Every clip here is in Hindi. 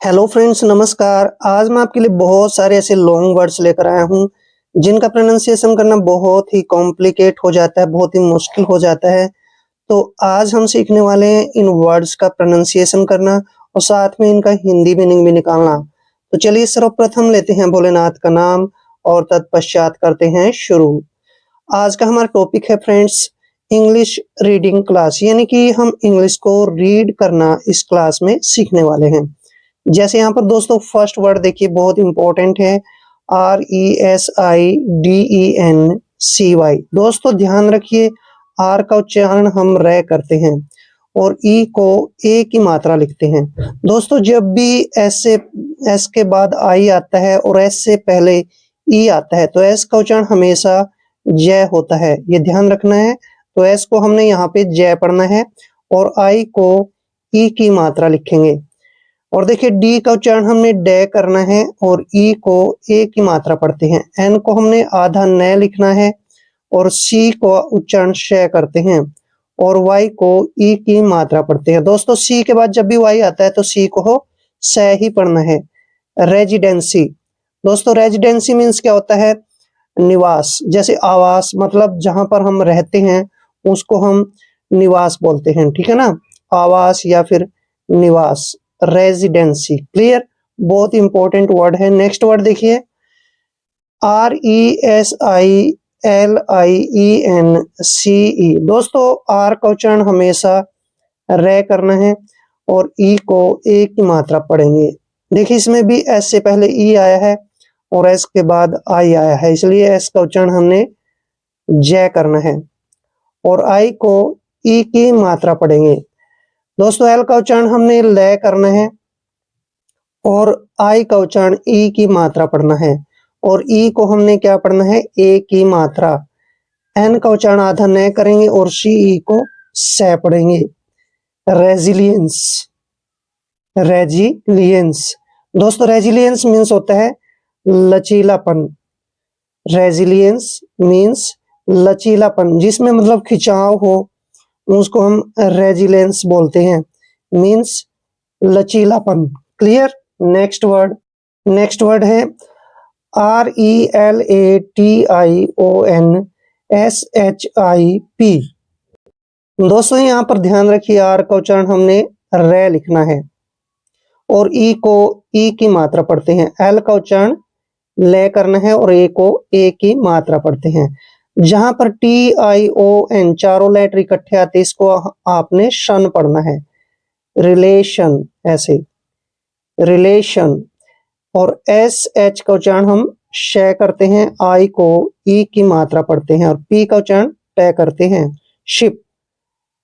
हेलो फ्रेंड्स, नमस्कार। आज मैं आपके लिए बहुत सारे ऐसे लॉन्ग वर्ड्स लेकर आया हूँ जिनका प्रोनाउंसिएशन करना बहुत ही कॉम्प्लिकेट हो जाता है, बहुत ही मुश्किल हो जाता है। तो आज हम सीखने वाले हैं इन वर्ड्स का प्रोनाउंसिएशन करना और साथ में इनका हिंदी मीनिंग भी निकालना। तो चलिए सर्वप्रथम लेते हैं भोलेनाथ का नाम और तत्पश्चात करते हैं शुरू। आज का हमारा टॉपिक है फ्रेंड्स इंग्लिश रीडिंग क्लास, यानी कि हम इंग्लिश को रीड करना इस क्लास में सीखने वाले हैं। जैसे यहाँ पर दोस्तों फर्स्ट वर्ड देखिए, बहुत इंपॉर्टेंट है, RESIDENCY। दोस्तों ध्यान रखिए, आर का उच्चारण हम रे करते हैं और ई को ए की मात्रा लिखते हैं। दोस्तों जब भी एस के बाद आई आता है और एस से पहले ई आता है तो एस का उच्चारण हमेशा जय होता है, ये ध्यान रखना है। तो एस को हमने यहाँ पे जय पढ़ना है और आई को ई की मात्रा लिखेंगे। और देखिए डी का उच्चारण हमने डे करना है और ई को ए की मात्रा पढ़ते हैं। एन को हमने आधा न लिखना है और सी को उच्चारण श करते हैं और वाई को ई की मात्रा पढ़ते हैं। दोस्तों सी के बाद जब भी वाई आता है तो सी को हो स ही पढ़ना है। रेजिडेंसी, दोस्तों रेजिडेंसी मीन्स क्या होता है? निवास। जैसे आवास मतलब जहां पर हम रहते हैं उसको हम निवास बोलते हैं, ठीक है ना? आवास या फिर निवास, रेजिडेंसी। क्लियर? बहुत इंपॉर्टेंट वर्ड है। नेक्स्ट वर्ड देखिए, RESILIENCE। दोस्तों आर का उच्चारण हमेशा रे करना है और ई को ए की मात्रा पढ़ेंगे। देखिए इसमें भी एस से पहले ई आया है और एस के बाद आई आया है, इसलिए एस का उच्चारण हमने जय करना है और आई को ई की मात्रा पढ़ेंगे। दोस्तों एल का उच्चारण हमने ले करना है और आई का उच्चारण ई की मात्रा पढ़ना है और ई को हमने क्या पढ़ना है? ए की मात्रा। एन का उच्चारण आधा न करेंगे और सी ई को से पढ़ेंगे। Resilience, resilience. दोस्तों रेजिलियंस मीन्स होता है लचीलापन। रेजिलियंस मीन्स लचीलापन, जिसमें मतलब खिंचाव हो उसको हम रेजिलियंस बोलते हैं, मीन्स लचीलापन। क्लियर? नेक्स्ट वर्ड है RELATIONSHIP। दोस्तों यहाँ पर ध्यान रखिए, आर का उच्चारण हमने रे लिखना है और ई को ई की मात्रा पढ़ते हैं। एल का उच्चारण ले करना है और ए को ए की मात्रा पढ़ते हैं। जहां पर TION चारों लेटर इकट्ठे आते हैं इसको आपने शन पढ़ना है। रिलेशन, ऐसे रिलेशन। और SH का उच्चारण हम श करते हैं, आई को ई की मात्रा पढ़ते हैं और पी का उच्चारण ट करते हैं। Ship,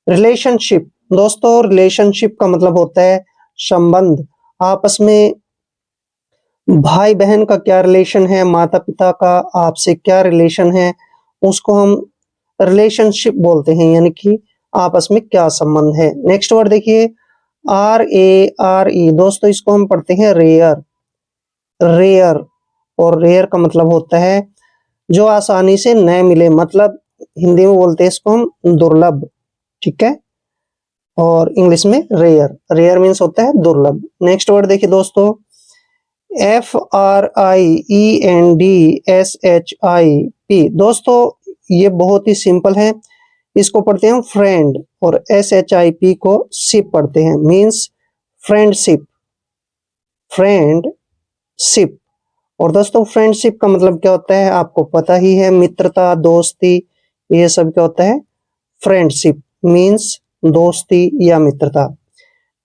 relationship. दोस्तों रिलेशनशिप का मतलब होता है संबंध। आपस में भाई बहन का क्या रिलेशन है, माता पिता का आपसे क्या रिलेशन है, उसको हम रिलेशनशिप बोलते हैं, यानी कि आपस में क्या संबंध है। नेक्स्ट वर्ड देखिए, RARE। दोस्तों इसको हम पढ़ते हैं रेयर। रेयर, और रेयर का मतलब होता है जो आसानी से न मिले, मतलब हिंदी में बोलते हैं इसको हम दुर्लभ, ठीक है? और इंग्लिश में रेयर। रेयर मीन्स होता है दुर्लभ। नेक्स्ट वर्ड देखिए दोस्तों, FRIENDSHIP। दोस्तों ये बहुत ही सिंपल है, इसको पढ़ते हैं फ्रेंड और SHIP को शिप पढ़ते हैं, मीन्स फ्रेंडशिप। फ्रेंडशिप। और दोस्तों फ्रेंडशिप का मतलब क्या होता है आपको पता ही है, मित्रता, दोस्ती, ये सब क्या होता है? फ्रेंडशिप मीन्स दोस्ती या मित्रता।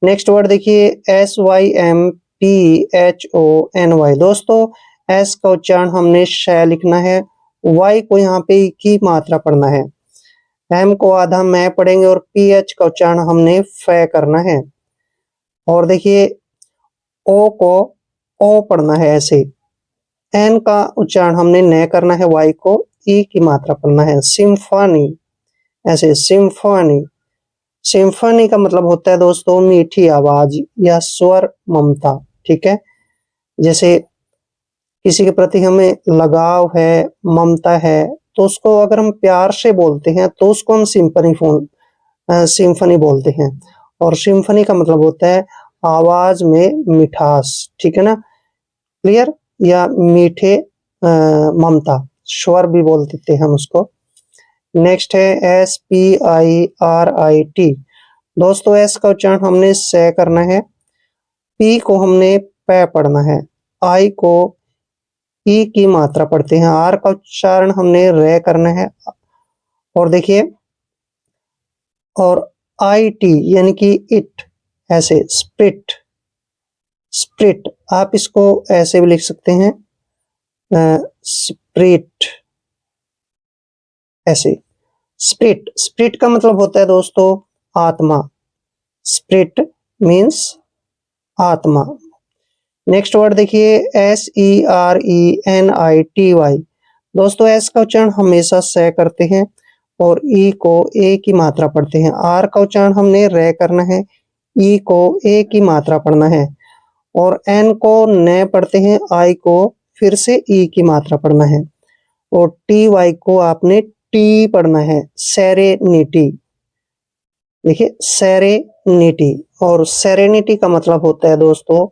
नेक्स्ट वर्ड देखिए, SYMPHONY। दोस्तों एस का उच्चारण हमने श लिखना है, वाई को यहाँ पे ई की मात्रा पढ़ना है, एम को आधा मैं पढ़ेंगे और PH का उच्चारण हमने फ करना है। और देखिए ओ को ओ पढ़ना है ऐसे। एन का उच्चारण हमने न करना है, वाई को ई की मात्रा पढ़ना है। सिम्फनी, ऐसे सिम्फनी। सिम्फनी का मतलब होता है दोस्तों मीठी आवाज या स्वर, ममता, ठीक है? जैसे किसी के प्रति हमें लगाव है, ममता है, तो उसको अगर हम प्यार से बोलते हैं तो उसको हम सिम्फनी बोलते हैं। और सिम्फनी का मतलब होता है आवाज में मिठास, ठीक है ना, क्लियर, या मीठे ममता, स्वर भी बोल देते हैं हम उसको। नेक्स्ट है SPIRIT। दोस्तों एस का उच्चारण हमने से करना है, पी को हमने पै पढ़ना है, आई को ई की मात्रा पढ़ते हैं, आर का उच्चारण हमने रे करना है। और देखिए, और IT यानी कि इट, ऐसे स्प्रिट, स्प्रिट आप इसको ऐसे भी लिख सकते हैं, स्प्रिट, ऐसे। स्प्रिट, स्प्रिट का मतलब होता है दोस्तों आत्मा, स्प्रिट मीन्स आत्मा। नेक्स्ट वर्ड देखिए SERENITY। दोस्तों एस का उच्चारण हमेशा से करते हैं और ई को ए की मात्रा पढ़ते हैं। आर का उच्चारण हमने रे करना है, ई को ए की मात्रा पढ़ना है, और एन को न पढ़ते हैं, आई को फिर से ई की मात्रा पढ़ना है, और TY को आपने टी पढ़ना है, सेरेनिटी। देखिए सेरेनिटी, और सेरेनिटी का मतलब होता है दोस्तों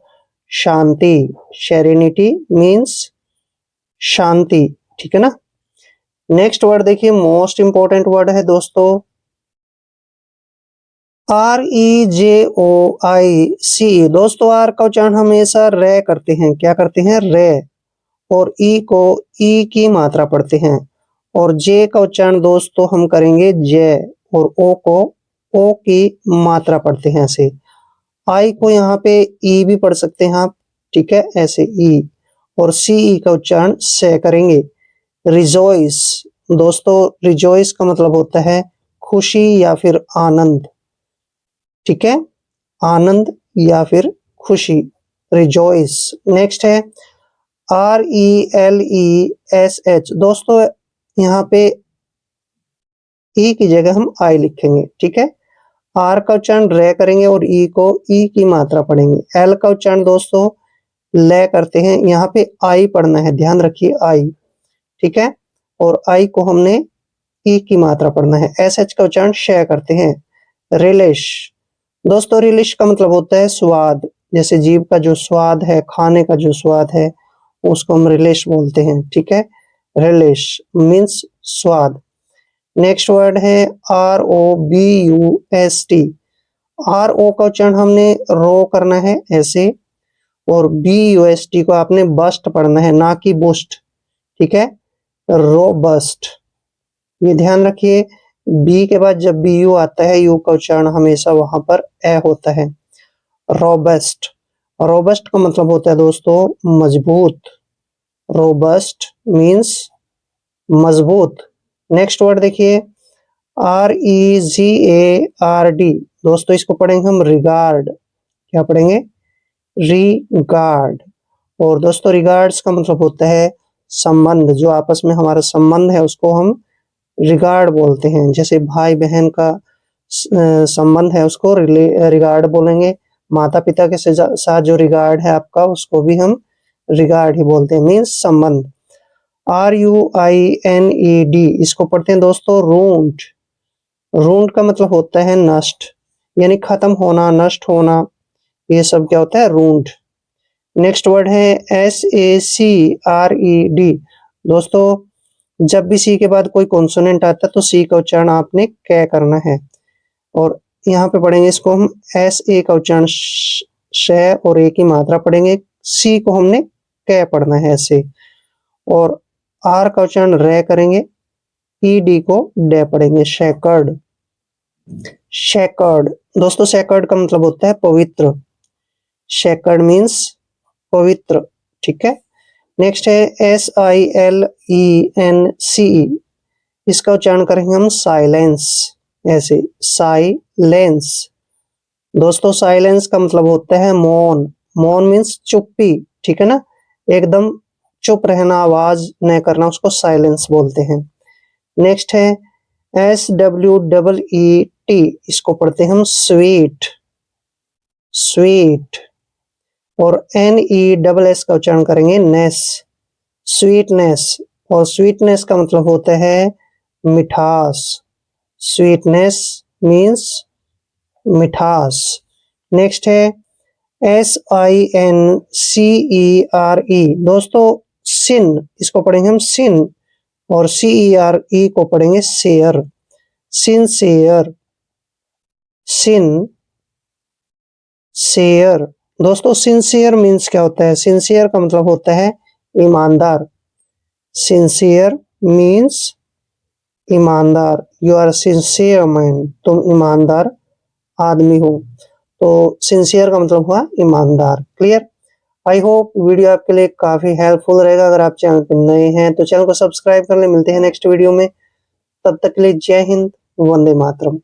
शांति, सेरेनिटी मीन्स शांति, ठीक है ना। नेक्स्ट वर्ड देखिए, मोस्ट इंपॉर्टेंट वर्ड है दोस्तों REJOIC। दोस्तों आर का उच्चारण हमेशा रे करते हैं, क्या करते हैं, रे, और ई को ई की मात्रा पढ़ते हैं, और जे का उच्चारण दोस्तों हम करेंगे जे, और ओ को ओ की मात्रा पढ़ते हैं ऐसे। आई को यहाँ पे ई भी पढ़ सकते हैं आप, ठीक है, ऐसे ई, और CE का उच्चारण से करेंगे। रिजॉइस, दोस्तों रिजॉइस का मतलब होता है खुशी या फिर आनंद, ठीक है, आनंद या फिर खुशी, रिजॉइस। नेक्स्ट है RELESH। दोस्तों यहाँ पे ई की जगह हम आई लिखेंगे, ठीक है। आर का उच्चारण रे करेंगे और ई को ई की मात्रा पढ़ेंगे। एल का उच्चारण दोस्तों ले करते हैं, यहाँ पे आई पढ़ना है, ध्यान रखिए आई, ठीक है, और आई को हमने ई की मात्रा पढ़ना है। SH का उच्चारण शे करते हैं। रिलिश, दोस्तों रिलिश का मतलब होता है स्वाद, जैसे जीभ का जो स्वाद है, खाने का जो स्वाद है, उसको हम रिलिश बोलते हैं, ठीक है, रिलिश मीन्स स्वाद। नेक्स्ट वर्ड है ROBUST। RO का उच्चारण हमने रो करना है ऐसे, और BUST को आपने बस्ट पढ़ना है, ना कि बुस्ट, ठीक है, रोबस्ट। ये ध्यान रखिए, बी के बाद जब भी यू आता है, यू का उच्चारण हमेशा वहां पर ए होता है। रोबस्ट, रोबस्ट का मतलब होता है दोस्तों मजबूत, रोबस्ट मीन्स मजबूत। नेक्स्ट वर्ड देखिए REGARD। दोस्तों इसको पढ़ेंगे हम रिगार्ड, क्या पढ़ेंगे, रिगार्ड। और दोस्तों रिगार्ड्स का मतलब होता है संबंध, जो आपस में हमारा संबंध है उसको हम रिगार्ड बोलते हैं। जैसे भाई बहन का संबंध है उसको रिगार्ड बोलेंगे, माता पिता के साथ जो रिगार्ड है आपका उसको भी हम रिगार्ड ही बोलते हैं, मीन्स संबंध। RUINED, इसको पढ़ते हैं दोस्तों रूंट। रूंट का मतलब होता है नष्ट, यानी खत्म होना, नष्ट होना, ये सब क्या होता है, रूंट। नेक्स्ट वर्ड है SACRED। दोस्तों जब भी सी के बाद कोई कॉन्सोनेंट आता है तो सी का उच्चारण आपने कै करना है, और यहाँ पे पढ़ेंगे इसको हम SA का उच्चारण श और ए की मात्रा पढ़ेंगे, सी को हमने कै पढ़ना है ऐसे, और आर का उच्चारण रे करेंगे, ED को डे पढ़ेंगे, शेकर्ड, शेकर्ड। दोस्तों शेकर्ड का मतलब होता है पवित्र, शेकर्ड मीन्स पवित्र, ठीक है। नेक्स्ट है SILENCE। इसका उच्चारण करेंगे हम साइलेंस, ऐसे साइलेंस। दोस्तों साइलेंस का मतलब होता है मौन, मौन मीन्स चुप्पी, ठीक है ना, एकदम चुप रहना, आवाज न करना, उसको साइलेंस बोलते हैं। नेक्स्ट है SWEET। इसको पढ़ते हैं हम स्वीट, स्वीट। और NESS का उच्चारण करेंगे नेस, स्वीटनेस। और स्वीटनेस का मतलब होता है मिठास, स्वीटनेस मीन्स मिठास। नेक्स्ट है SINCERE। दोस्तों सिन इसको पढ़ेंगे हम सिन, और CERE को पढ़ेंगे शेयर। सिंसेयर, सिन शेयर। दोस्तों सिंसियर मीन्स क्या होता है? सिंसियर का मतलब होता है ईमानदार। सिंसियर मीन्स ईमानदार। यू आर सिंसियर मैन, तुम ईमानदार आदमी हो। तो सिंसियर का मतलब हुआ ईमानदार। क्लियर? आई होप वीडियो आपके लिए काफी हेल्पफुल रहेगा। अगर आप चैनल पर नए हैं तो चैनल को सब्सक्राइब कर ले। मिलते हैं नेक्स्ट वीडियो में, तब तक के लिए जय हिंद, वंदे मातरम।